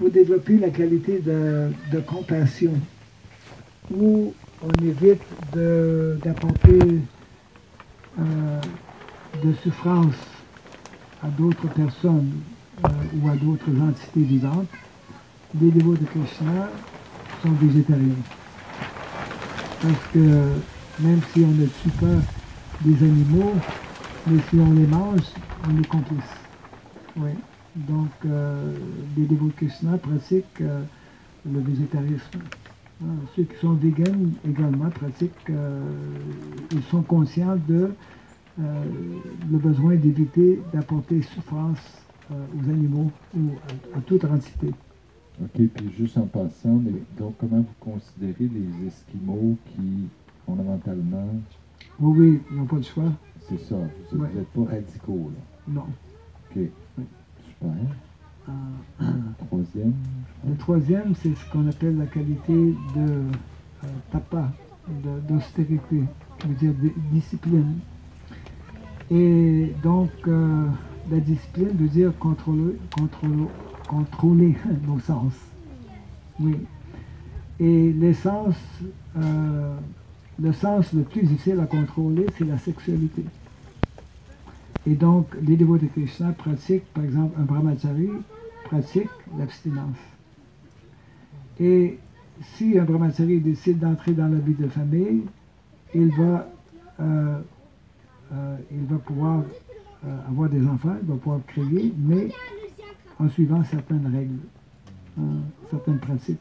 pour développer la qualité de compassion, où on évite d'apporter de souffrance à d'autres personnes ou à d'autres entités vivantes, les dévots de Krishna sont végétariens. Parce que même si on ne tue pas des animaux, mais si on les mange, on est complice. Oui. Donc, les dévots de Krishna pratiquent le végétarisme. Ceux qui sont véganes également pratiquent, ils sont conscients de le besoin d'éviter d'apporter souffrance aux animaux ou à toute entité. OK, puis juste en passant, mais donc comment vous considérez les Esquimaux qui, fondamentalement... Oui, oui, ils n'ont pas de choix. C'est ça, vous n'êtes pas radicaux, là. Non. OK, Oui. super. Troisième? Le troisième, c'est ce qu'on appelle la qualité de tapa, d'austérité, qui veut dire discipline. Et donc, la discipline veut dire contrôler nos sens. Oui. Et le sens le plus difficile à contrôler, c'est la sexualité. Et donc, les dévots de Krishna pratiquent, par exemple, un brahmachari pratique l'abstinence. Et si un brahmachari décide d'entrer dans la vie de famille, il va pouvoir avoir des enfants, il va pouvoir créer, mais en suivant certaines règles, certaines pratiques.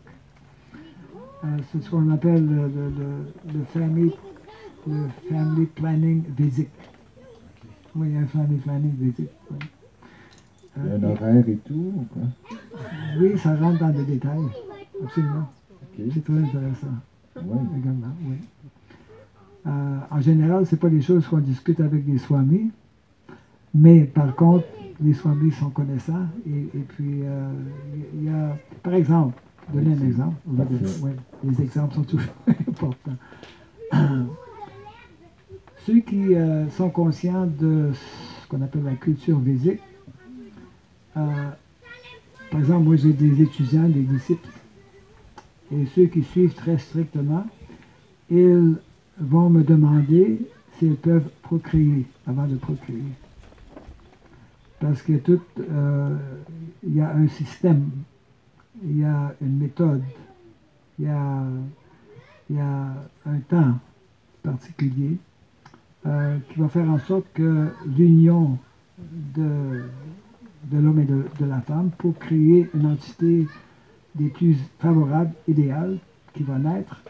C'est ce qu'on appelle le family planning védique. Oui, il y a un family planning védique. Oui. Il y a un horaire et tout, ou quoi? Oui, ça rentre dans les détails, absolument. Okay. C'est très intéressant. Oui. Également, oui. En général, ce n'est pas des choses qu'on discute avec des swamis, mais par contre, les swamis sont connaissants. Et puis, il y a, par exemple, donner un exemple. Oui, les exemples sont toujours importants. Ceux qui sont conscients de ce qu'on appelle la culture védique, par exemple, moi j'ai des étudiants, des disciples, et ceux qui suivent très strictement, ils vont me demander s'ils peuvent procréer avant de procréer. Parce que il y a un système, il y a une méthode, il y a un temps particulier qui va faire en sorte que l'union de l'homme et de la femme pour créer une entité des plus favorables, idéales, qui va naître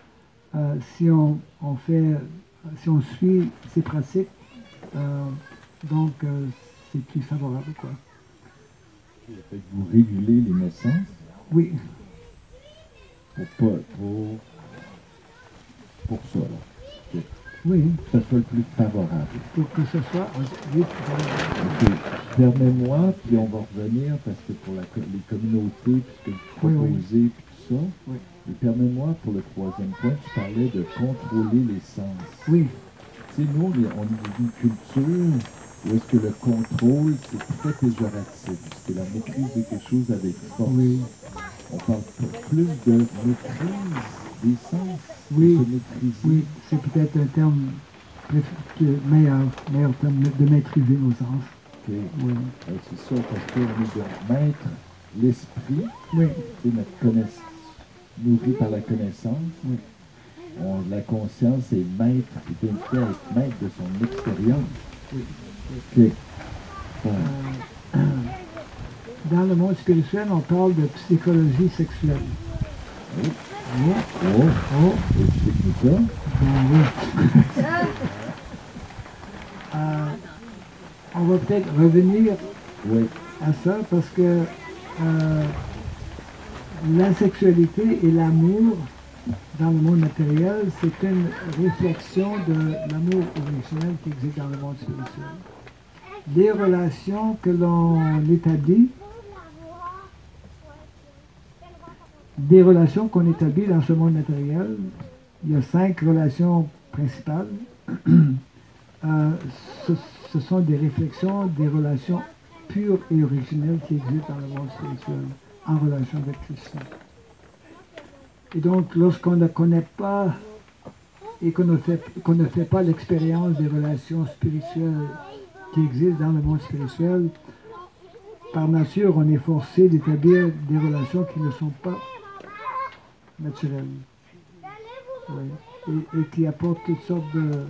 si on suit ces pratiques, donc c'est plus favorable, quoi. Fait que vous régulez les naissances? Oui. Pour ça, là. Okay. Oui. Que ce soit le plus favorable. Pour que ce soit oui, OK. Permets-moi, puis on va revenir, parce que pour les communautés, puis ce que vous proposez, puis tout ça, oui. Et permets-moi, pour le troisième point, tu parlais de contrôler les sens. Oui. Tu sais, nous, on est dans une culture où est-ce que le contrôle, c'est très péjoratif. C'est la maîtrise de quelque chose avec force. Oui. On parle plus de maîtrise des sens. Oui. De se maîtriser. Oui, c'est peut-être un terme meilleur terme de maîtriser nos sens. Okay. Oui. C'est ça, parce qu'on est de mettre l'esprit, oui. C'est notre connaissance. Nourri par la connaissance, oui. La conscience est maître, est invité à être maître de son expérience. Oui. Okay. Dans le monde spirituel, on parle de psychologie sexuelle. Oui. Oh. Explique-nous ça. Oui. On va peut-être revenir à ça parce que la sexualité et l'amour dans le monde matériel, c'est une réflexion de l'amour originel qui existe dans le monde spirituel. Les relations que l'on établit, des relations qu'on établit dans ce monde matériel, il y a 5 relations principales. Ce sont des réflexions, des relations pures et originelles qui existent dans le monde spirituel. en relation avec Krishna. Et donc, lorsqu'on ne connaît pas et qu'on ne fait pas l'expérience des relations spirituelles qui existent dans le monde spirituel, par nature, on est forcé d'établir des relations qui ne sont pas naturelles. Oui. Et qui apportent toutes sortes de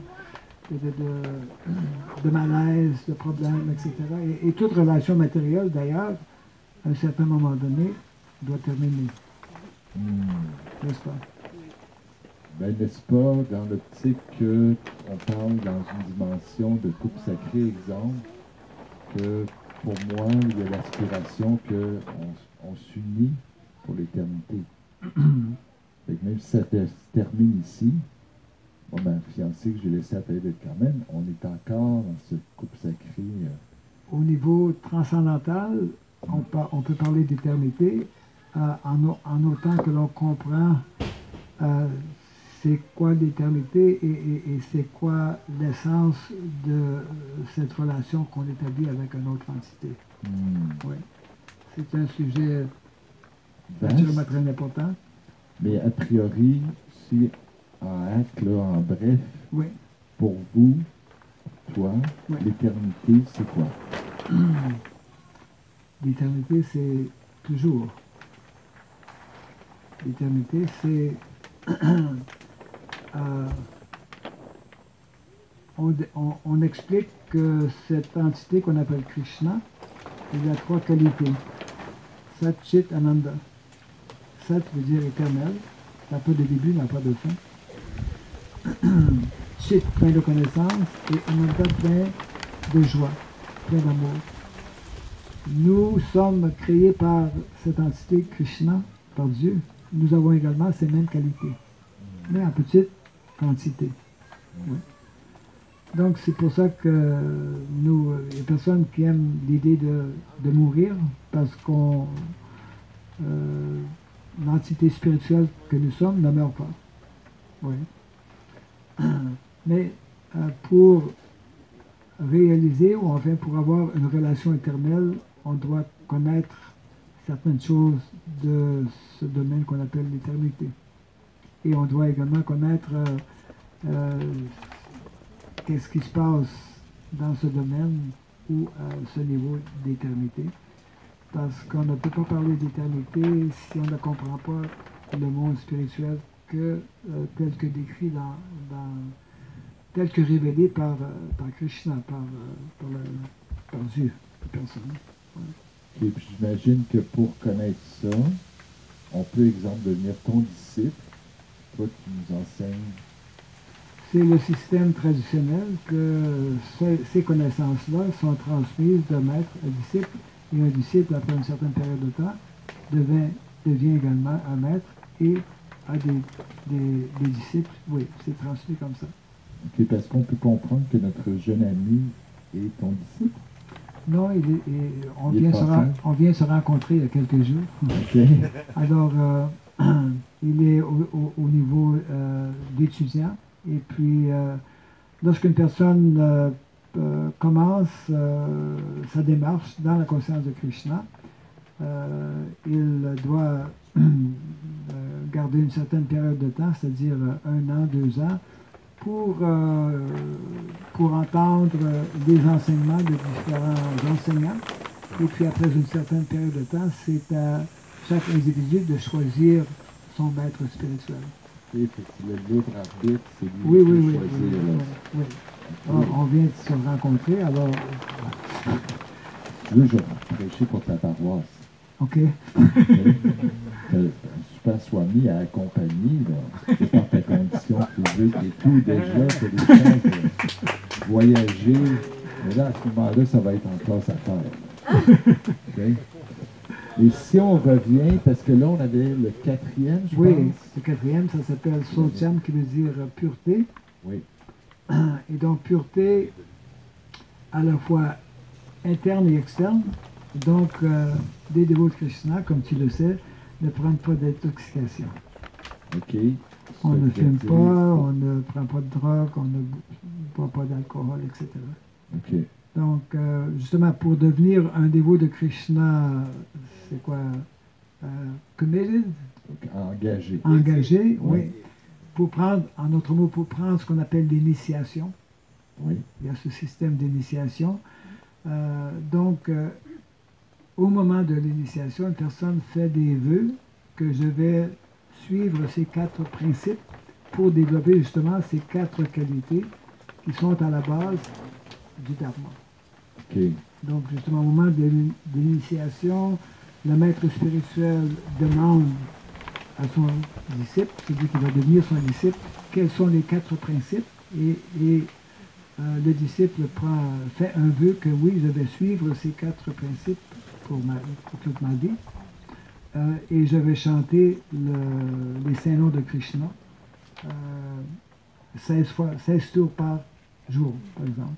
malaise, de problèmes, etc. Et toute relation matérielle, d'ailleurs, à un certain moment donné, doit terminer. N'est-ce pas? Ben, n'est-ce pas, dans l'optique qu'on parle dans une dimension de couple sacré, exemple, que pour moi, il y a l'aspiration qu'on s'unit pour l'éternité. Fait que même si ça se termine ici, moi, ma fiancée que j'ai laissée à Palais de Carmen, on est encore dans ce couple sacré. Au niveau transcendantal, on peut parler d'éternité en autant que l'on comprend c'est quoi l'éternité et c'est quoi l'essence de cette relation qu'on établit avec une autre entité. Oui. C'est un sujet naturellement très important. Mais a priori, si en acte, là, en bref, oui. Pour vous, toi, oui. L'éternité, c'est quoi? L'éternité, c'est toujours. L'éternité, c'est... on explique que cette entité qu'on appelle Krishna, il a trois qualités. Sat, Chit, Ananda. Sat veut dire éternel, n'a pas de début, n'a pas de fin. Chit, plein de connaissances, et Ananda, plein de joie, plein d'amour. Nous sommes créés par cette entité Krishna, par Dieu. Nous avons également ces mêmes qualités, mais en petite quantité. Oui. Donc c'est pour ça que nous, les personnes qui aiment l'idée de mourir, parce qu'on l'entité spirituelle que nous sommes ne meurt pas. Oui. Mais pour réaliser, ou enfin pour avoir une relation éternelle, on doit connaître certaines choses de ce domaine qu'on appelle l'éternité. Et on doit également connaître qu'est-ce qui se passe dans ce domaine ou à ce niveau d'éternité. Parce qu'on ne peut pas parler d'éternité si on ne comprend pas le monde spirituel que tel que décrit tel que révélé par Krishna, par Dieu, par personne. Ouais. Et puis j'imagine que pour connaître ça, on peut, exemple, devenir ton disciple, toi qui nous enseignes. C'est le système traditionnel que ces connaissances-là sont transmises de maître à disciple, et un disciple, après une certaine période de temps, devient également un maître et a des disciples. Oui, c'est transmis comme ça. Ok, parce qu'on peut comprendre que notre jeune ami est ton disciple? Non, on vient se rencontrer il y a quelques jours. Okay. Alors, il est au niveau d'étudiant. Et puis, lorsqu'une personne commence sa démarche dans la conscience de Krishna, il doit garder une certaine période de temps, c'est-à-dire 1 an, 2 ans, pour entendre les enseignements de différents enseignants. Et puis après une certaine période de temps, c'est à chaque individu de choisir son maître spirituel. Et c'est le libre arbitre, c'est lui qui choisir. Oui. Alors, on vient de se rencontrer, alors... Tu veux, je vais prêcher pour ta paroisse. OK. Super Swami à accompagner, c'est par ta condition physique et tout, déjà, tu as des chances de voyager. Mais là, à ce moment-là, ça va être en classe à faire. Okay? Et si on revient, parce que là, on avait le 4e, je pense. Oui, le 4e, ça s'appelle Sotyam, qui veut dire pureté. Oui. Et donc, pureté, à la fois interne et externe. Donc, des dévots de Krishna, comme tu le sais, ne prennent pas d'intoxication. OK. On ne fume pas, on ne prend pas de drogue, on ne boit pas d'alcool, etc. OK. Donc, justement, pour devenir un dévot de Krishna, c'est quoi? committed, Engagé. engagé, oui. Oui. Pour prendre, en autre mot, pour prendre ce qu'on appelle l'initiation. Oui. Il y a ce système d'initiation. Donc, au moment de l'initiation, une personne fait des vœux que je vais suivre ces 4 principes pour développer justement ces 4 qualités qui sont à la base du Dharma. OK. Donc, justement, au moment de l'initiation, le maître spirituel demande à son disciple, celui qui va devenir son disciple, quels sont les 4 principes et le disciple fait un vœu que oui, je vais suivre ces 4 principes pour toute ma vie et je vais chanter les saints noms de Krishna 16 tours par jour, par exemple.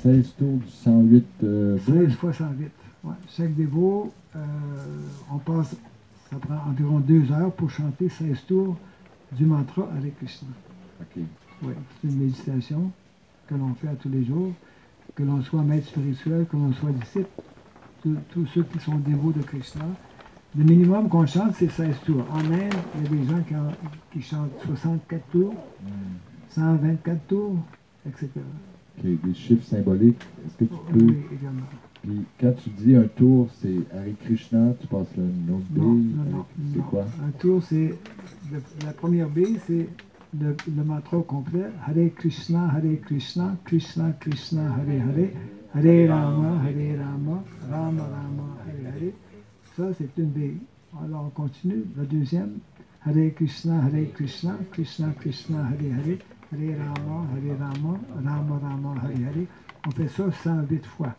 16 tours du 108 16 fois 108. Ouais. Chaque dévot, on passe, ça prend environ 2 heures pour chanter 16 tours du mantra Hare Krishna. OK. Oui, c'est une méditation que l'on fait à tous les jours, que l'on soit maître spirituel, que l'on soit disciple, tous ceux qui sont dévots de Krishna. Le minimum qu'on chante, c'est 16 tours. En Inde, il y a des gens qui chantent 64 tours, 124 tours, etc. OK. Des chiffres symboliques. Est-ce que tu peux. Oui, également. Puis quand tu dis un tour, c'est Hare Krishna, tu passes le autre Non, bille. non, C'est non. quoi? Un tour, c'est. La première bille, c'est le mantra au complet. Hare Krishna, Krishna Krishna, Hare Hare. Hare Rama, Rama Rama, Hare Hare. Ça, c'est une bille. Alors, on continue. La deuxième. Hare Krishna, Krishna Krishna, Hare Hare. Hare Rama, Rama Hare Hare. On fait ça 108 fois.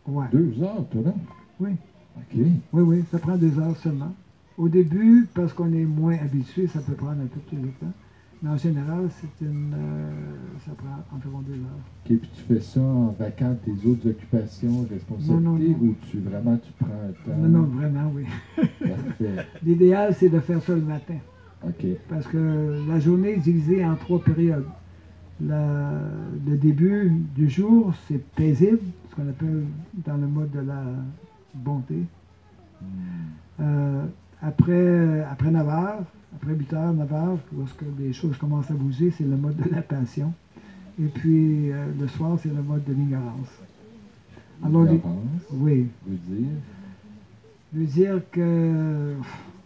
Ouais. 2 heures, toi, là? Oui. OK. Oui, ça prend 2 heures seulement. Au début, parce qu'on est moins habitué, ça peut prendre un peu plus de temps. Mais en général, ça prend environ 2 heures. OK, puis tu fais ça en vacances tes autres occupations, responsabilités, Non. ou tu prends un temps? Non, vraiment, oui. Parfait. L'idéal, c'est de faire ça le matin. OK. Parce que la journée est divisée en 3 périodes. Le début du jour, c'est paisible, ce qu'on appelle dans le mode de la bonté. Après 9 heures, après 8 heures, 9 heures, lorsque les choses commencent à bouger, c'est le mode de la passion. Et puis le soir, c'est le mode de l'ignorance. Alors, oui. Veut dire que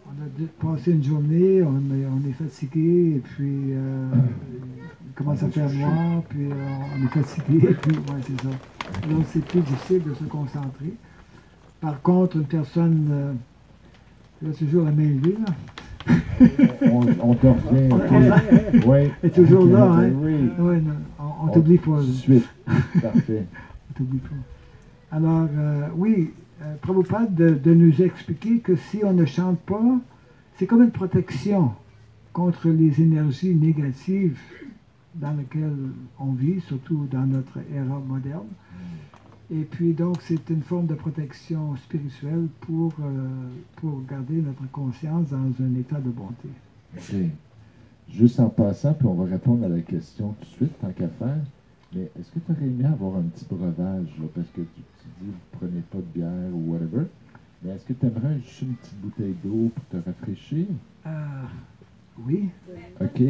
on a passé une journée, on est fatigué, et puis il commence à faire noir, puis on est fatigué, et puis ouais, c'est ça. Donc c'est plus difficile de se concentrer. Par contre, une personne, elle a toujours la main levée, là. On te revient. Oui. Elle est toujours là, hein? Oui. Ouais, non, on t'oublie pas. Tout de suite. Parfait. On t'oublie pas. Alors, oui, Prabhupada de nous expliquer que si on ne chante pas, c'est comme une protection contre les énergies négatives dans lesquelles on vit, surtout dans notre ère moderne. Et puis donc, c'est une forme de protection spirituelle pour garder notre conscience dans un état de bonté. OK. Juste en passant, puis on va répondre à la question tout de suite, tant qu'à faire. Mais est-ce que tu aurais aimé avoir un petit breuvage, là, parce que tu dis que vous ne prenez pas de bière ou whatever, mais est-ce que tu aimerais juste une petite bouteille d'eau pour te rafraîchir? Oui. OK.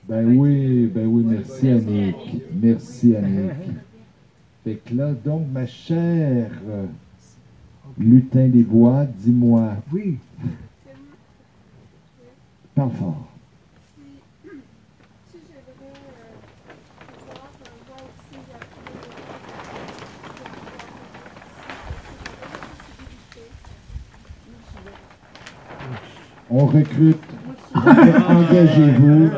Ben oui, merci Annick. Merci Annick. Fait que là, donc, ma chère lutin des bois, dis-moi. Oui. Parle fort. On recrute. Engagez-vous.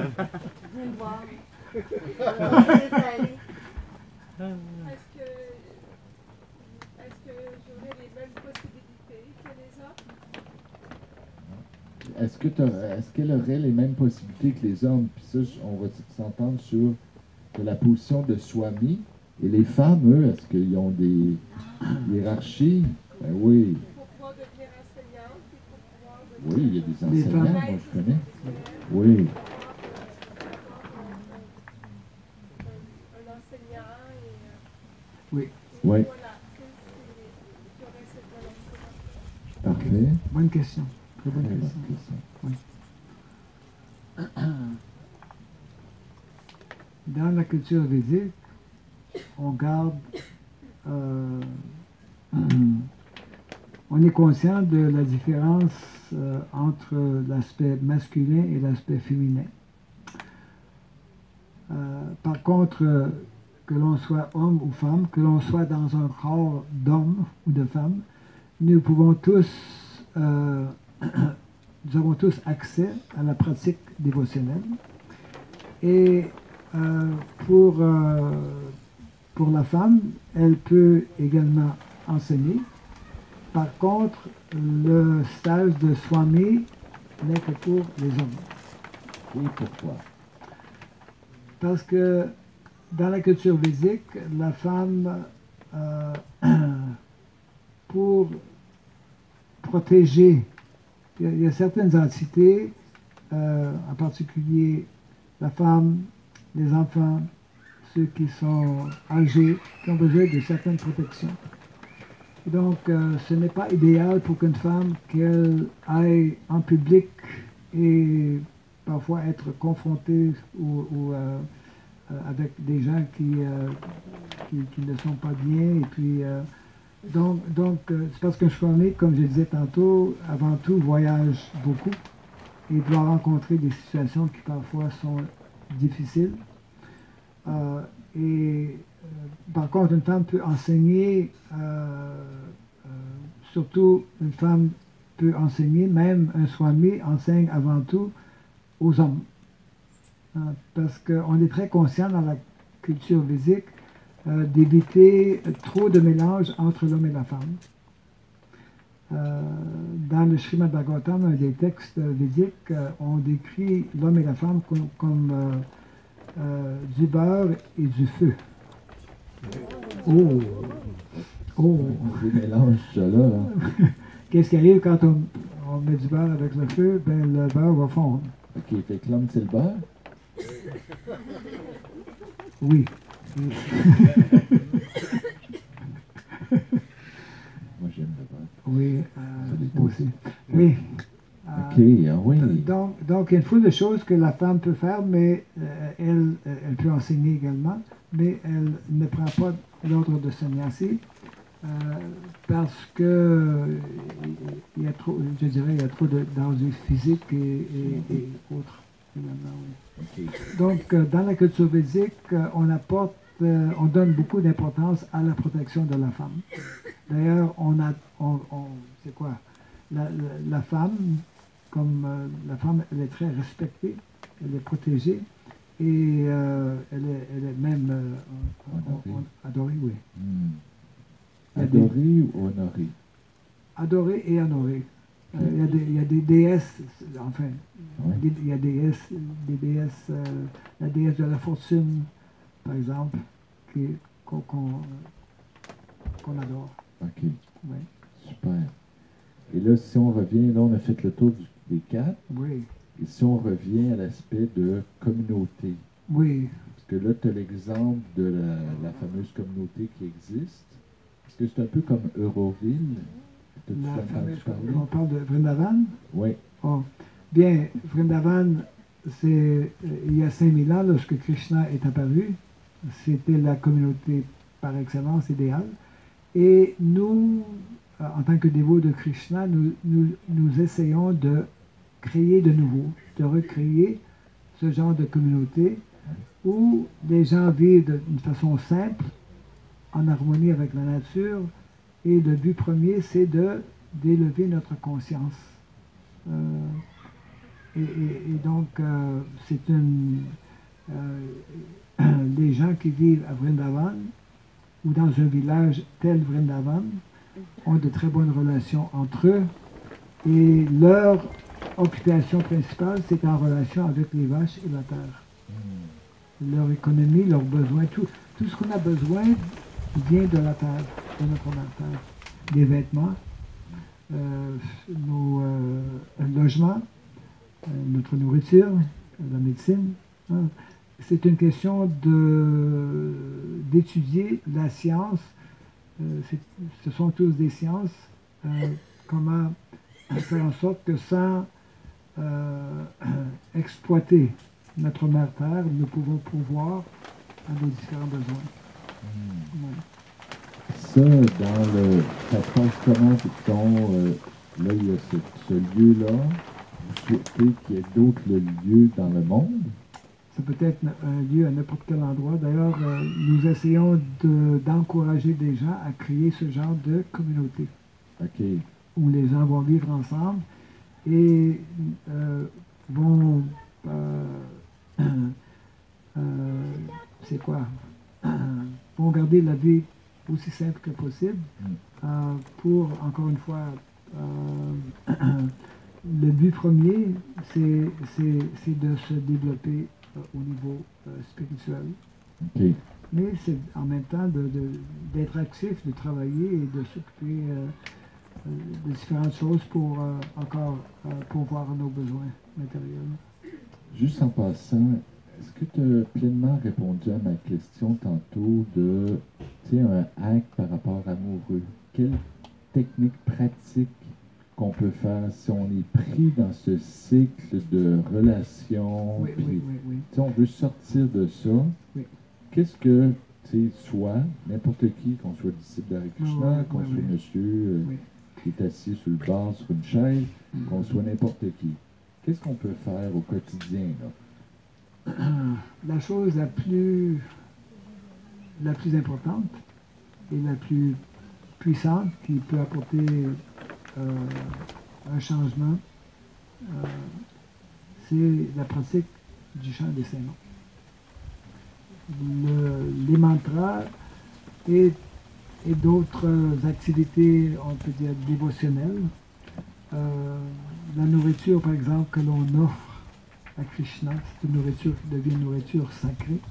Est-ce qu'elle aurait les mêmes possibilités que les hommes? Puis ça, on va s'entendre sur la position de Swami. Et les femmes, eux, est-ce qu'ils ont des hiérarchies? Ben oui. Oui, il y a des enseignants, moi je connais. Oui. Oui. Oui. Parfait. fait. Bonne question. Très bonne Très bonne question. question. Oui. Dans la culture védique, on garde, on est conscient de la différence entre l'aspect masculin et l'aspect féminin. Par contre, que l'on soit homme ou femme, que l'on soit dans un corps d'homme ou de femme, nous pouvons tous, nous avons tous accès à la pratique dévotionnelle. Et pour la femme, elle peut également enseigner. Par contre, le stage de Swami n'est que pour les hommes. Et pourquoi? Parce que dans la culture védique, la femme, pour protéger, il y a certaines entités, en particulier la femme, les enfants, ceux qui sont âgés, qui ont besoin de certaines protections. Et donc, ce n'est pas idéal pour qu'une femme qu'elle aille en public et parfois être confrontée ou avec des gens qui ne sont pas bien. Et puis, donc c'est parce que Swami, comme je disais tantôt, avant tout voyage beaucoup et doit rencontrer des situations qui parfois sont difficiles. Par contre, une femme peut enseigner, surtout une femme peut enseigner, même un Swami enseigne avant tout aux hommes. Parce qu'on est très conscient dans la culture védique d'éviter trop de mélange entre l'homme et la femme. Dans le Srimad Bhagavatam, un des textes védiques, on décrit l'homme et la femme comme du beurre et du feu. Oh! Oh! Des mélanges, ça là. Hein. Qu'est-ce qui arrive quand on met du beurre avec le feu? Ben, le beurre va fondre. OK, fait que l'homme, c'est le beurre? Oui. Moi, j'aime le beurre. Oui, aussi. Oui. OK, ah oui. Donc, il y a une foule de choses que la femme peut faire, mais elle peut enseigner également, mais elle ne prend pas l'ordre de sannyasi parce que il y a trop, je dirais, il y a trop d'enjeux physiques et autres. Okay. Donc, dans la culture védique, on donne beaucoup d'importance à la protection de la femme. D'ailleurs, c'est quoi? La femme, comme la femme, elle est très respectée, elle est protégée et elle est même adorée, oui. Adorée ou honorée? Adorée et honorée. Il y a des déesses, enfin, ouais. il y a des déesses, la déesse de la fortune, par exemple, qu'on adore. OK. Oui. Super. Et là, si on revient, là, on a fait le tour des quatre. Oui. Et si on revient à l'aspect de communauté. Oui. Parce que là, tu as l'exemple de la fameuse communauté qui existe. Est-ce que c'est un peu comme Euroville? On parle de Vrindavan? Oui. Oh. Bien, Vrindavan, c'est il y a 5000 ans, lorsque Krishna est apparu, c'était la communauté par excellence idéale. Et nous, en tant que dévots de Krishna, nous essayons de créer de nouveau, de recréer ce genre de communauté où les gens vivent d'une façon simple, en harmonie avec la nature, et le but premier, c'est d'élever notre conscience. Et donc, c'est les gens qui vivent à Vrindavan, ou dans un village tel Vrindavan, ont de très bonnes relations entre eux, et leur occupation principale, c'est en relation avec les vaches et la terre. Leur économie, leurs besoins, tout ce qu'on a besoin vient de la terre, de notre terre. Des vêtements, nos logements, notre nourriture, la médecine. Hein. C'est une question d'étudier la science. Ce sont tous des sciences comment faire en sorte que sans exploiter notre mère Terre, nous pouvons pourvoir à nos différents besoins. Ouais. Ça, ça se passe comment, là, il y a ce lieu-là, vous souhaitez qu'il y ait d'autres lieux dans le monde? Ça peut être un lieu à n'importe quel endroit. D'ailleurs, nous essayons d'encourager des gens à créer ce genre de communauté. OK. Où les gens vont vivre ensemble et vont... c'est quoi? Vont garder la vie aussi simple que possible pour, encore une fois, le but premier, c'est de se développer au niveau spirituel. Okay. Mais c'est en même temps d'être actif, de travailler et de s'occuper de différentes choses pour encore pourvoir nos besoins matériels. Juste en passant, est-ce que tu as pleinement répondu à ma question tantôt de, tu sais, un hack par rapport amoureux? Quelle technique pratique qu'on peut faire si on est pris dans ce cycle de relations? Oui, puis, oui. Si on veut sortir de ça, oui. Qu'est-ce que, tu sais, soit n'importe qui, qu'on soit disciple d'Hare Krishna, qu'on soit monsieur qui est assis sur le bord, sur une chaise, qu'on soit n'importe qui. Qu'est-ce qu'on peut faire au quotidien, là? La chose la plus importante et la plus puissante qui peut apporter un changement, c'est la pratique du chant des saints noms. Les mantras et d'autres activités, on peut dire, dévotionnelles. La nourriture, par exemple, que l'on offre à Krishna, c'est une nourriture qui devient une nourriture sacrée.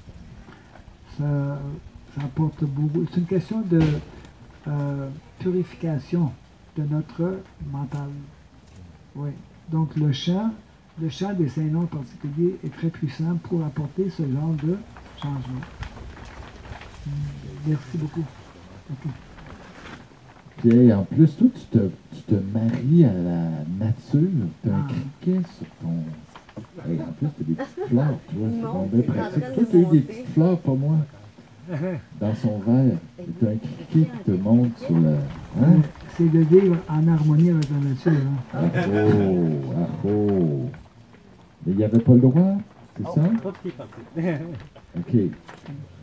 Ça apporte beaucoup. C'est une question de purification de notre mental. Oui. Donc le chant des saints noms en particulier est très puissant pour apporter ce genre de changement. Merci beaucoup. Okay. Puis en plus, toi, tu te maries à la nature. Tu as un criquet sur ton... Hey, en plus, tu as des petites fleurs, tu vois. C'est bien pratique. Toi, tu as eu des petites fleurs, pas moi. Dans son verre. Tu as un criquet qui te monte sur le... Hein? C'est de vivre en harmonie avec la nature. Hein? Ah oh! Mais il n'y avait pas le droit, c'est ça? OK.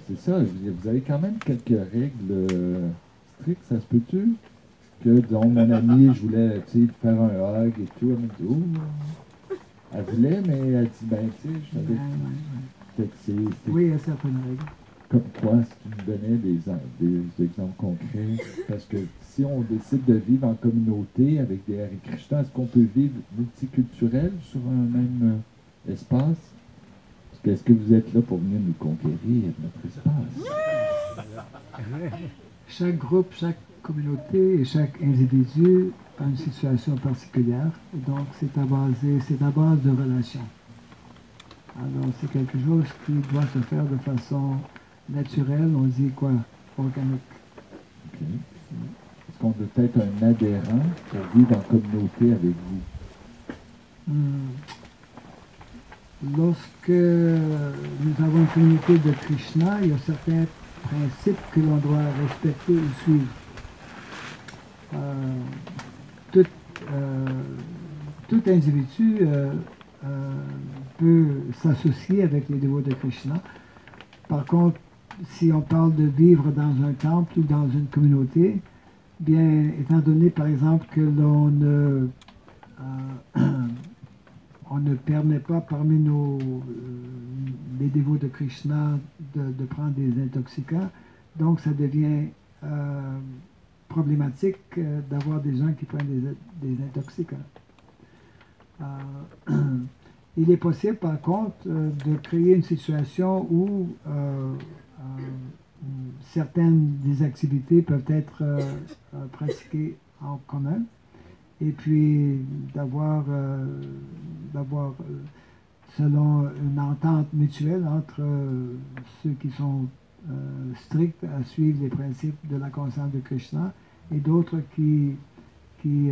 C'est ça, vous avez quand même quelques règles strictes, ça se peut-tu? Que, disons, mon amie, je voulais, tu sais, faire un hug et tout, elle m'a dit, oh! Elle voulait, mais elle dit, ben, tu sais, je savais que c'est... Oui, il y a certaines règles. Comme quoi, si tu nous donnais des exemples concrets, parce que si on décide de vivre en communauté avec des Hare Krishna, est-ce qu'on peut vivre multiculturel sur un même espace? Est-ce que vous êtes là pour venir nous conquérir notre espace? Chaque groupe, chaque communauté et chaque individu a une situation particulière. Et donc, c'est à base de relations. Alors, c'est quelque chose qui doit se faire de façon naturelle, on dit quoi? Organique. Okay. Est-ce qu'on peut être un adhérent pour vivre en communauté avec vous? Lorsque nous avons une communauté de Krishna, il y a certains principes que l'on doit respecter ou suivre. Tout individu peut s'associer avec les dévots de Krishna. Par contre, si on parle de vivre dans un temple ou dans une communauté, bien, étant donné par exemple que on ne permet pas parmi les dévots de Krishna de prendre des intoxicants, donc ça devient problématique d'avoir des gens qui prennent des intoxicants. Il est possible par contre de créer une situation où certaines des activités peuvent être pratiquées en commun, et puis d'avoir selon une entente mutuelle entre ceux qui sont stricts à suivre les principes de la conscience de Krishna et d'autres qui qui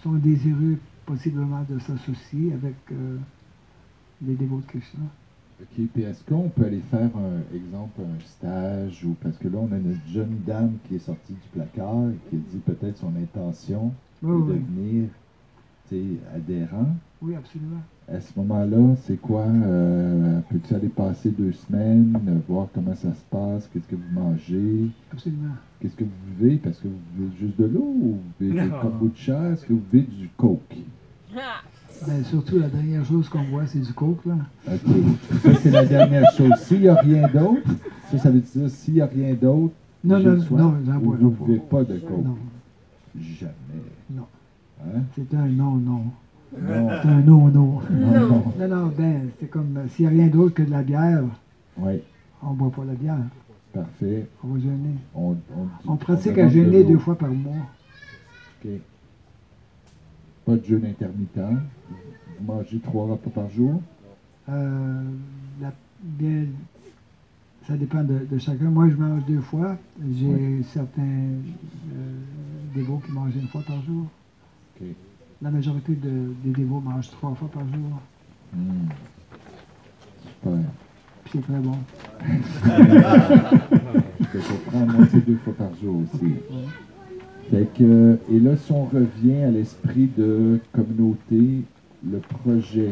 sont désireux possiblement de s'associer avec les dévots de Krishna. OK, puis est-ce qu'on peut aller faire, un stage, ou parce que là, on a une jeune dame qui est sortie du placard et qui a dit peut-être son intention Oui, de oui. devenir, tu sais, adhérent. Oui, absolument. À ce moment-là, c'est quoi? Peux-tu aller passer 2 semaines, voir comment ça se passe, qu'est-ce que vous mangez, Absolument. qu'est-ce que vous buvez? Parce que vous buvez juste de l'eau ou vous buvez du Non. kombucha? Est-ce que vous buvez du coke? Ben, surtout, la dernière chose qu'on voit, c'est du coke, là. OK. Ça, c'est la dernière chose. S'il n'y a rien d'autre, ça veut dire s'il n'y a rien d'autre, Non, j'ai non, le soin, non, j'en vous bois ne pas. buvez pas de coke. Non, Jamais. non. Hein? C'est un non, non. Non. C'est un non, non. Non, non. Non, non, ben, c'est comme s'il n'y a rien d'autre que de la bière, Oui, on ne boit pas la bière. parfait. On va jeûner. On On pratique demande à de jeûner l'eau. 2 fois par mois. OK. Pas de jeûne intermittent. Vous mangez 3 repas par jour? Bien, ça dépend de chacun. Moi, je mange 2 fois. J'ai certains dévots qui mangent 1 fois par jour. OK. La majorité des dévots mangent 3 fois par jour. Super. Puis c'est très bon. Je prends moi, c'est 2 fois par jour aussi. Fait que, et là, si on revient à l'esprit de communauté, le projet,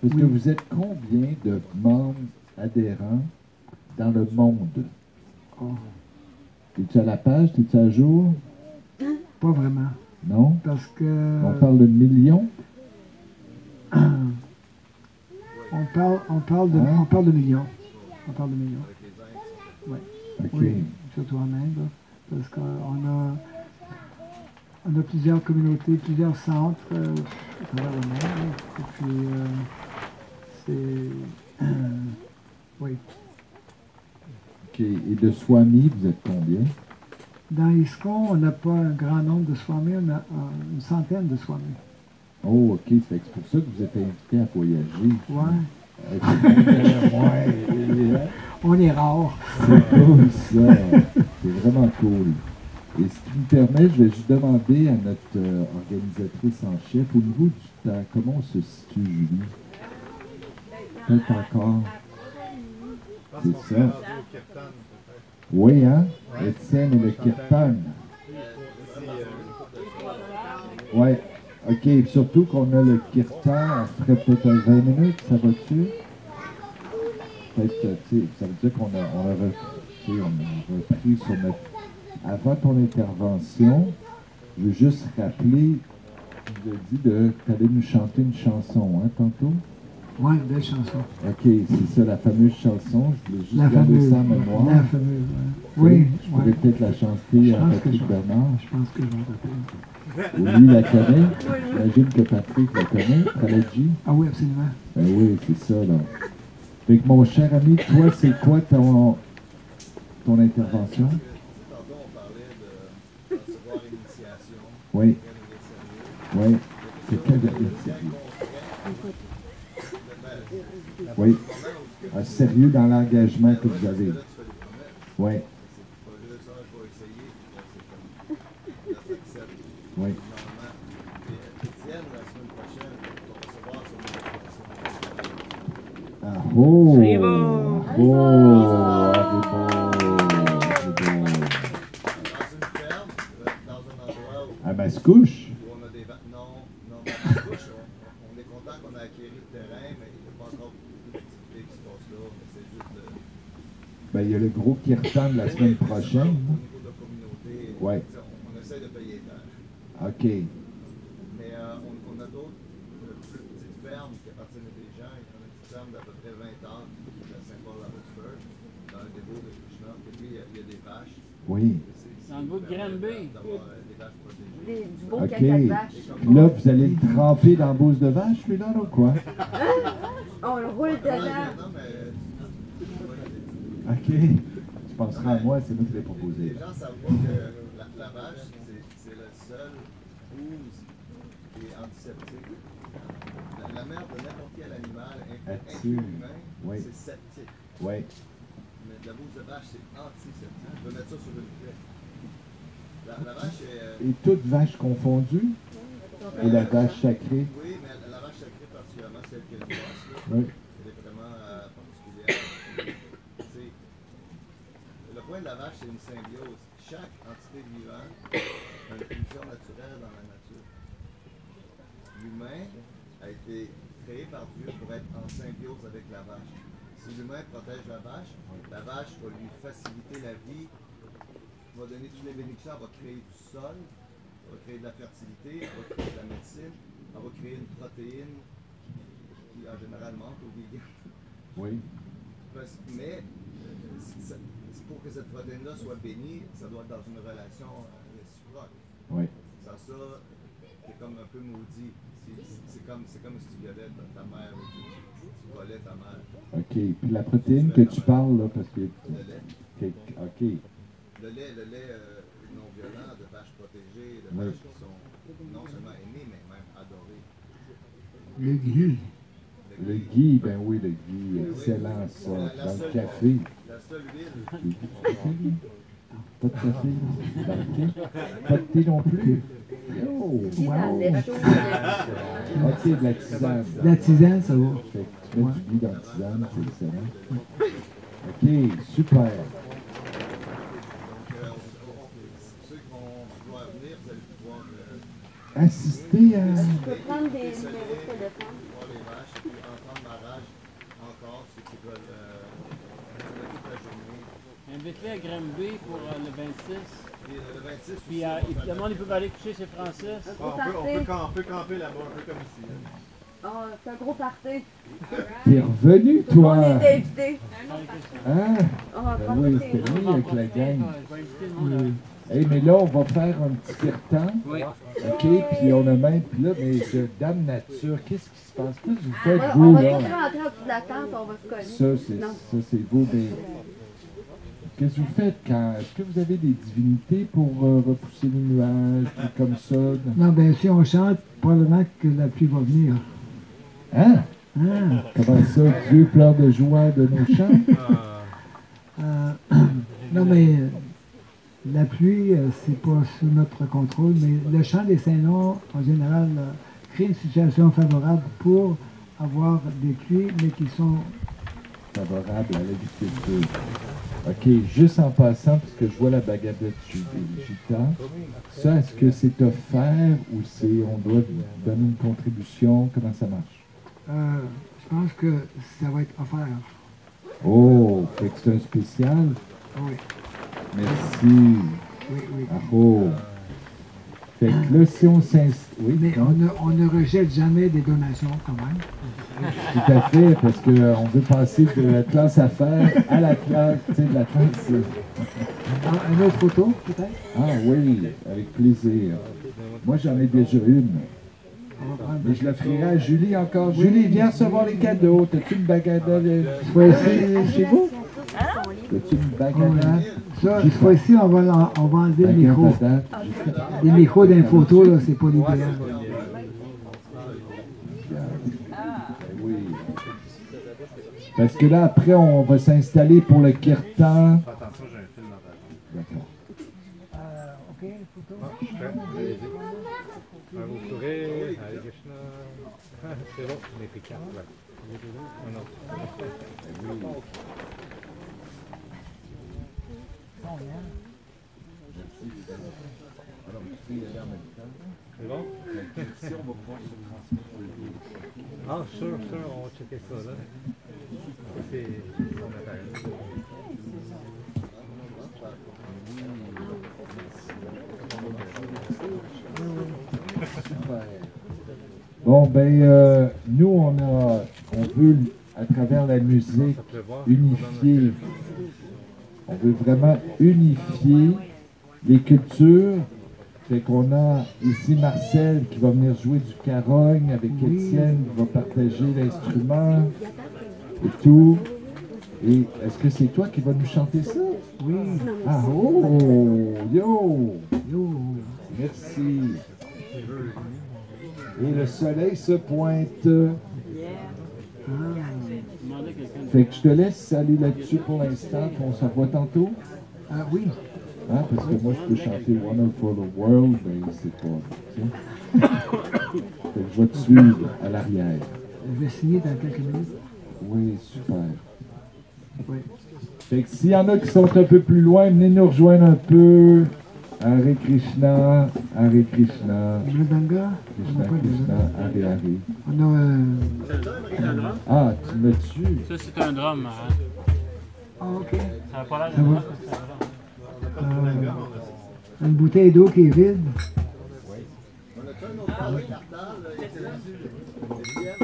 est-ce que Oui. vous êtes combien de membres adhérents dans le monde? Oh, Es-tu à la page? Es-tu à jour? pas vraiment. Non? Parce que On parle de millions? on parle de Hein? on parle de millions. On parle de millions. OK. Oui, surtout en Inde. Là, parce on a plusieurs communautés, plusieurs centres à travers le monde. Là. Et puis, c'est... oui. OK. Et de Swami, vous êtes combien? Dans ISKCON, on n'a pas un grand nombre de swamis, on a une centaine de swamis. Oh, OK. Fait que c'est pour ça que vous êtes invité à voyager. Ouais. Ouais. On est rare. C'est cool, ça. C'est vraiment cool. Et si tu me permets, je vais juste demander à notre organisatrice en chef, au niveau du temps, comment on se situe, Julie? Peut-être encore. C'est ça. Oui, hein? Étienne et le Kirtan. Oui. OK. Et surtout qu'on a le Kirtan, on ferait peut-être 20 minutes, ça va-tu? Peut-être, tu sais, ça veut dire qu'on a repris sur notre... Avant ton intervention, je veux juste rappeler, tu nous as dit que tu allais nous chanter une chanson, hein, tantôt? Oui, belle chanson. OK, c'est ça, la fameuse chanson. Je voulais juste La garder fameuse. ça en mémoire. La fameuse, oui. Je pourrais peut-être la chanter Je à pense que Patrick je- Bernard. Je pense que je vais t'appeler. Lui, il la connaît. J'imagine que Patrick la connaît, Pralaji. Ah oui, absolument. Ben oui, c'est ça, là. Fait que mon cher ami, toi, c'est quoi ton intervention? Tantôt, on parlait de recevoir l'initiation. Oui, Quelqu'un oui. C'est quel de sérieux? Oui. Un sérieux dans l'engagement que vous avez. Oui, oui. Étienne, la semaine prochaine, va recevoir son invitation. Ah oh! Arrivo! Ah oh! Arrivo! Dans une ferme, dans un endroit À Mascouche? où on a des non, dans la couche, on est content qu'on a acquis le terrain, mais il n'y a pas encore beaucoup d'activités qui se passent là. Mais c'est juste Ben, il y a le gros kirtan de la semaine prochaine. au niveau de la communauté. Ouais. On essaie de payer les tâches. OK. Mais on a d'autres plus petites fermes qui appartiennent à des gens. Il y en a une petite ferme d'à peu près 20 ans qui est à Saint-Paul-à-Roxburgh, dans le dévot de Krishna. Et puis, il y a des vaches. Oui. Dans le bout de Granby. D'avoir des vaches protégées. Du beau OK. caca de vache. Puis là, vous allez le tremper dans la bouse de vache, celui-là, ou quoi? On le roule dedans. Non, mais OK. Tu penseras à moi, c'est moi qui l'ai les proposé. gens savent pas que la vache, c'est le seul bouse qui est antiseptique. La mère de n'importe quel animal, inclus Là-dessus. l'humain, Oui. c'est septique. Mais la bouse de vache, c'est antiseptique. Je vais mettre ça sur une plaie. La vache est. Et toutes vaches confondues? Et la vache sacrée? Oui, mais la vache sacrée, particulièrement celle qui a une bosse, là, Oui. elle est vraiment particulière. C'est- Le point de la vache, c'est une symbiose. Chaque entité vivante a une fonction naturelle dans la nature. L'humain a été créé par Dieu pour être en symbiose avec la vache. Si l'humain protège la vache va lui faciliter la vie, va donner toutes les bénédictions, elle va créer du sol, elle va créer de la fertilité, elle va créer de la médecine, elle va créer une protéine qui en général manque aux vegans. Oui. Mais pour que cette protéine-là soit bénie, ça doit être dans une relation réciproque. Oui. Sans ça, c'est comme un peu maudit. C'est comme si tu violais ta mère ou tu volais ta mère. OK. Puis la protéine que tu parles, là, parce que... Le lait. OK. Le lait non violent de vaches protégées, de Oui. vaches qui sont non seulement aimées, mais même adorées. Le ghee. Le ghee, ben oui, le ghee, excellent ça. Dans le café. La seule huile. Pas de café? Dans le thé? Pas de thé non plus? Oh, Dans wow! le lait chaud, OK, de la tisane. La tisane, ça va. Fait que tu mets du ghee dans la tisane, c'est excellent. OK, super. Donc, ceux qui vont pouvoir venir, vous allez pouvoir Assister à... Je peux prendre des numéros de téléphone. voir les vaches, puis entendre ma rage encore, ceux qui veulent toute la journée. Invite-les à Granby pour le 26. Et le 26 Puis aussi, on va évidemment, ils peuvent aller coucher chez Francis. on peut camper là-bas, un peu comme ici. Oh, c'est un gros party. T'es revenu, Tout le toi? monde est invité. Hein? On va Ben prendre oui, des c'était lui avec la gang. Je vais inviter le monde. Hey, mais là, on va faire un petit kirtan. Oui. OK, puis on a même... Puis là, mais Dame Nature, qu'est-ce qui se passe? Qu'est-ce que vous faites, On vous, va là? tous rentrer en dessous de la tente, on va se coller. Ça, c'est vous, mais... Qu'est-ce que vous faites quand... Est-ce que vous avez des divinités pour repousser les nuages, puis comme ça? Non, ben si on chante, probablement que la pluie va venir. Hein? Hein? Comment ça? Dieu pleure de joie de nos chants? Non, mais la pluie, c'est pas sous notre contrôle, mais le chant des Saints-Noms, en général, crée une situation favorable pour avoir des pluies, mais qui sont... Favorable à l'agriculture. OK, juste en passant, parce que je vois la Bhagavad Gita, ça, est-ce que c'est offert ou on doit donner une contribution? Comment ça marche? je pense que ça va être offert. Oh, fait que c'est un spécial? Oui, Merci. oui, oui. Ah oh. Fait que là, si on s'installe... Oui, Mais non? on ne rejette jamais des donations quand même. Tout à fait, parce qu'on veut passer de la classe affaires à la classe, tu sais, de la classe... Une autre photo, peut-être? Ah oui, avec plaisir. Moi, j'en ai déjà une. On va prendre Mais je la ferai à Julie encore. Julie, viens recevoir les cadeaux. T'as-tu une bagada cette fois-ci. chez vous? T'as-tu une bagada? Ça, cette fois-ci, on va enlever le micro. Bagada. Les micros d'une photo, là, c'est pas l'idéal. Oui. Parce que là, après, on va s'installer pour le kirtan. Attention, j'ai un film dans ta jambe. D'accord. OK, une photo. Vous sourire, Hare Krishna. C'est bon, on est pris 4 là. Un autre. Alors, tu peux y aller en même temps. C'est bon? Si on va pouvoir se transmettre. Ah, sûr, on va checker ça là. Ça, c'est son appareil. Super. Bon, ben, nous, on veut, à travers la musique, Ça peut voir. unifier. On veut vraiment unifier les cultures. Fait qu'on a ici Marcel qui va venir jouer du carogne avec Étienne qui va partager l'instrument et tout. Et est-ce que c'est toi qui vas nous chanter ça? Oui. Ah oh! Yo! Yo. Merci. Et le soleil se pointe. Demandez à quelqu'un de Fait que je te laisse aller là-dessus pour l'instant, puis on se revoit tantôt. Oui. Hein, parce que moi, je peux chanter Wonderful World, mais c'est pas. Tu sais. Fait que je vais te suivre à l'arrière. Je vais signer dans quelques minutes. Oui, super. Oui. Fait que s'il y en a qui sont un peu plus loin, venez nous rejoindre un peu. Hare Krishna, Hare Krishna, Mridanga, on Krishna n'a pas de Krishna, Hare Hare. On a Ah, tu me tues. Ça, c'est un drum. Hein. ah, ok. Ça n'a pas l'air Ça d'un va. drum, mais c'est un drum. Une bouteille d'eau qui est vide. On a-tu un autre parler cartable, Étienne? Étienne,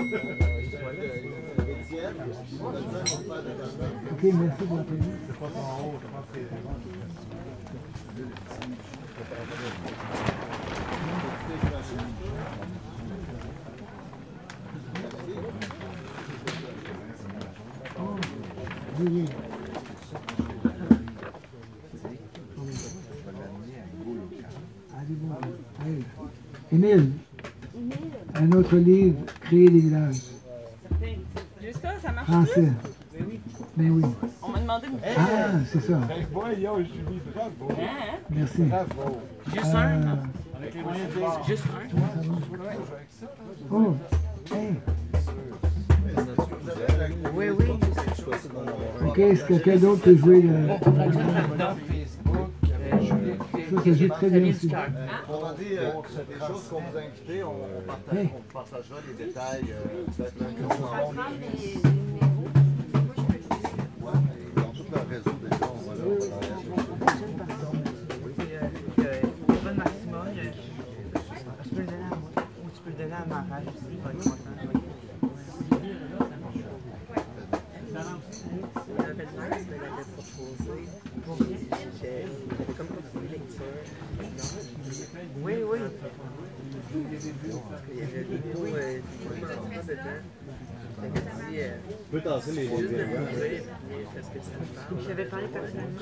on a-tu un autre paire de cartable? Ok, merci pour la présence. Oh, oui, oui. Allez, bon. Allez. Émile, un autre livre, Créer des villages. Juste ça, ça marche. Français. Ben oui. On m'a demandé de me Ah, c'est ça. Voyons, Julie, bravo. Merci. Bravo. Juste un. Avec les moyens de Juste un. Oh, hey. Oui, oui. Ok, est-ce que quelqu'un d'autre peut jouer le... Dans Facebook, Ça, ça joue très bien aussi. On va dire des choses qu'on vous a invitées, Hey. on partagera les détails peut-être lundi ou Ça mardi. prend des numéros. Moi, je peux choisir. Ouais, mais dans tout leur réseau, déjà, on va aller chercher. Yvonne Maxima, tu peux le donner à moi. Ou tu peux le donner à Mara, je sais pas comment ça. Oui, oui. Il y avait des mots, Tu peux tasser les parce que ça me parle. J'avais parlé personnellement.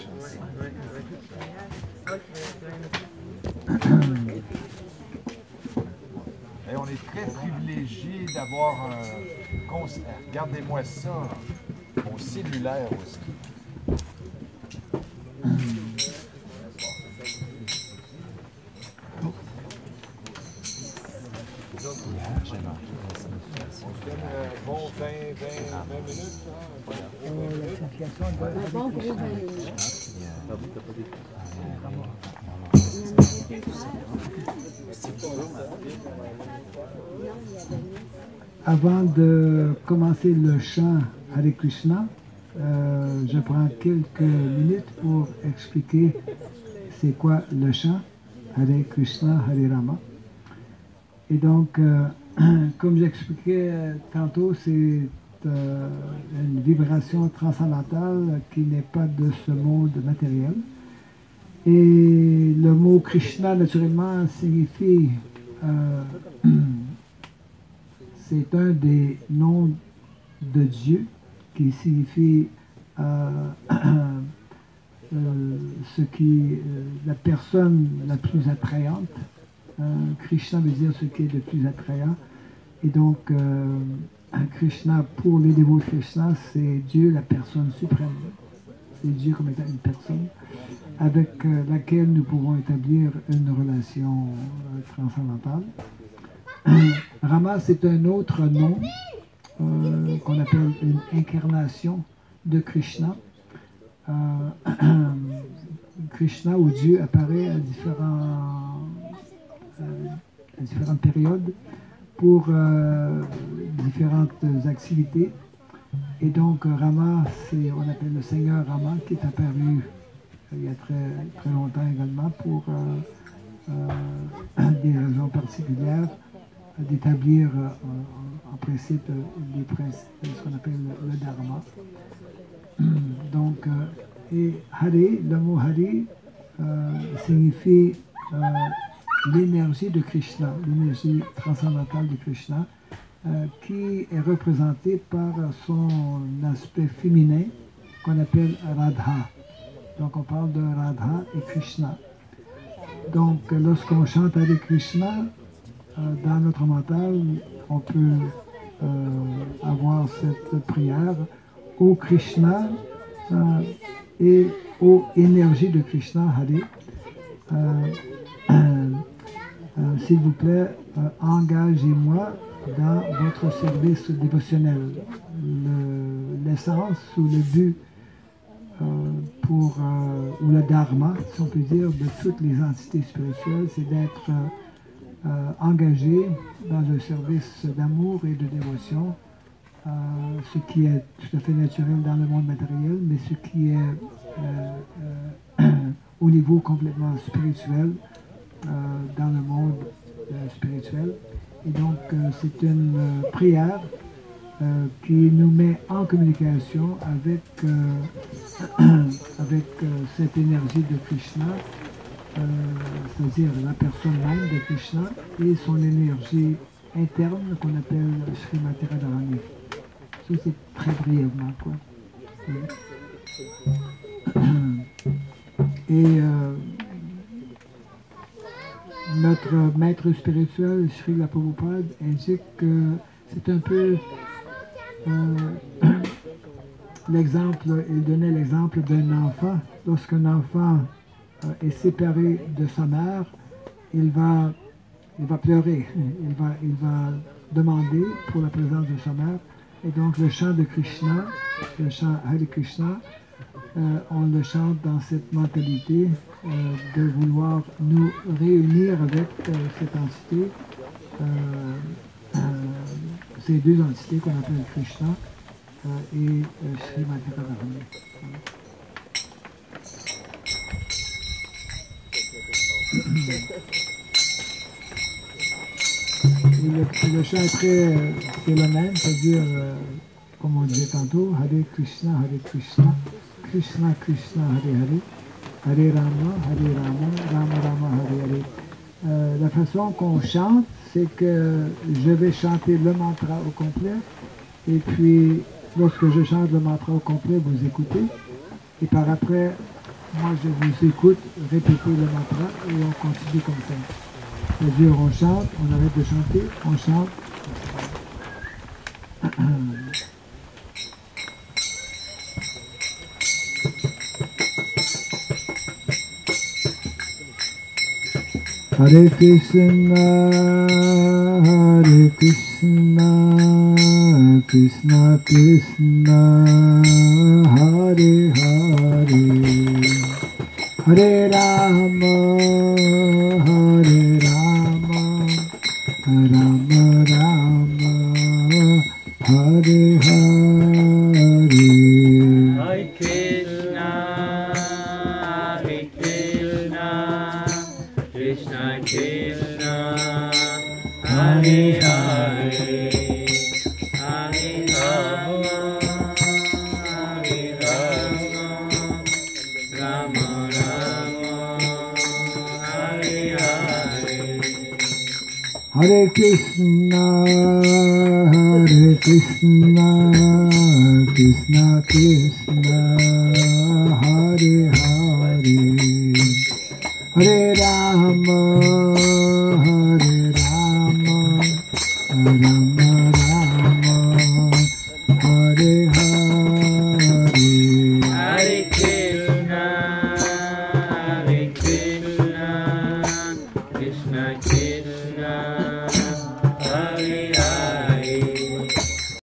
Et on est très privilégiés d'avoir un concert. Regardez-moi ça, mon cellulaire aussi. On se donne un bon 20 minutes. Un bon gros 20 minutes. Avant de commencer le chant Hare Krishna, je prends quelques minutes pour expliquer c'est quoi le chant Hare Krishna, Hare Rama. Et donc, comme j'expliquais tantôt, c'est une vibration transcendantale qui n'est pas de ce monde matériel. Et le mot Krishna, naturellement, signifie, c'est un des noms de Dieu qui signifie ce qui, la personne la plus attrayante. Krishna veut dire ce qui est le plus attrayant. Et donc, Krishna, pour les dévots de Krishna, c'est Dieu, la personne suprême. C'est Dieu comme étant une personne avec laquelle nous pouvons établir une relation transcendantale. Rama, c'est un autre nom qu'on appelle une incarnation de Krishna. Krishna ou Dieu apparaît à différentes périodes pour différentes activités. Et donc Rama, on appelle le Seigneur Rama qui est apparu il y a très, très longtemps également pour des raisons particulières d'établir en principe ce qu'on appelle le Dharma. Donc, et Hare, le mot Hare signifie l'énergie de Krishna, l'énergie transcendantale de Krishna, qui est représentée par son aspect féminin qu'on appelle Radha. Donc on parle de Radha et Krishna. Donc lorsqu'on chante Hare Krishna, dans notre mental, on peut avoir cette prière. Ô Krishna, et ô énergie de Krishna, s'il vous plaît, engagez-moi dans votre service dévotionnel. L'essence ou le but ou le dharma, si on peut dire, de toutes les entités spirituelles, c'est d'être engagé dans un service d'amour et de dévotion, ce qui est tout à fait naturel dans le monde matériel, mais ce qui est au niveau complètement spirituel dans le monde spirituel. Et donc, c'est une prière qui nous met en communication avec, cette énergie de Krishna, c'est-à-dire la personne même de Krishna et son énergie interne qu'on appelle Srimati Radharani. Ça, c'est très brièvement, quoi. Et notre maître spirituel, Srila Prabhupada, indique que c'est un peu l'exemple, il donnait l'exemple d'un enfant. Lorsqu'un enfant est séparé de sa mère, il va pleurer, il va demander pour la présence de sa mère. Et donc le chant de Krishna, le chant Hare Krishna, on le chante dans cette mentalité de vouloir nous réunir avec cette entité, ces deux entités qu'on appelle Krishna et Srimati Radharani. Le chant est très philomène, c'est-à-dire, comme on disait tantôt, Hare Krishna, Krishna Krishna, Hare Hare, Hare Rama, Rama Rama, Hare Hare. La façon qu'on chante, c'est que je vais chanter le mantra au complet, et puis lorsque je chante le mantra au complet, vous écoutez, et par après, moi je vous écoute répéter le mantra, et on continue comme ça. C'est-à-dire, on chante, on arrête de chanter, on chante. Hare Krishna, Krishna Krishna, Hare Hare, Hare Rama, Rama Rama, Hare Hare. Hare Krishna, Krishna Krishna, Hare Hare, Hare Rama, Rama Rama, Hare Hare. Hare Krishna, Krishna Krishna,